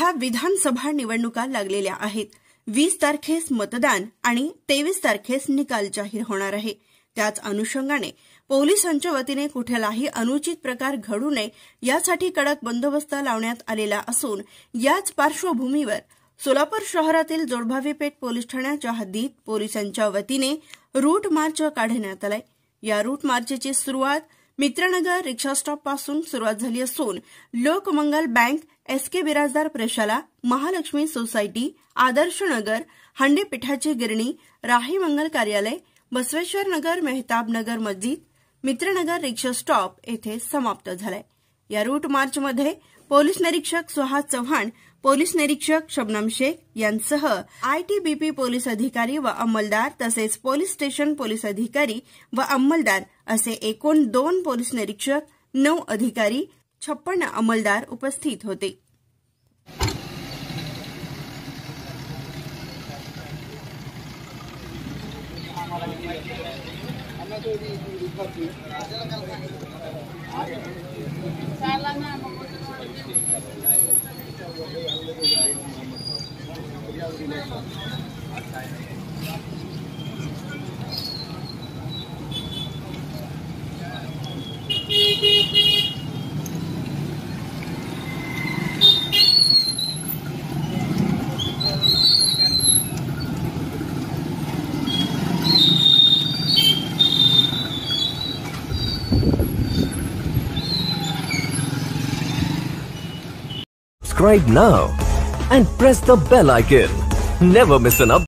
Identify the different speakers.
Speaker 1: सध्या विधानसभा निवडणुका लागलेल्या आहेत। 20 तारखेस मतदान आणि 23 तारखेस निकाल जाहीर होणार आहे। त्याच अनुषंगाने पोलिसांच्या वतीने कुठलाही अनुचित प्रकार घडू नये यासाठी कडक बंदोबस्त लावण्यात आलेला असून याच पार्श्वभूमीवर सोलापूर शहरातील जोडभावी पेठ पोलीस ठाण्याच्या हद्दीत पोलिसांच्या वतीने रूट मार्च काढण्यात आलाय। या रूट मार्चची सुरुवात मित्रनगर रिक्षा स्टॉप पासून सुरुवात झाली असून लोकमंगल बँक, एसके बिराजदार प्रशाला, महालक्ष्मी सोसायटी, आदर्श नगर, हंडीपीठाची गिरणी, राही मंगल कार्यालय, बसवेश्वर नगर, मेहताब नगर मस्जिद, मित्रनगर रिक्षा स्टॉप येथे समाप्त झालाय। या रूट मार्चमध्ये पोलीस निरीक्षक सुहास चव्हाण, पोलीस निरीक्षक शबनम शेख यांसह आयटीबीपी पोलीस अधिकारी व अंमलदार तसेच पोलीस स्टेशन पोलीस अधिकारी व अंमलदार असे एकूण 2 पोलीस निरीक्षक, 9 अधिकारी, 56 अंमलदार उपस्थित होते।
Speaker 2: Subscribe now and press the bell icon. Never miss an update.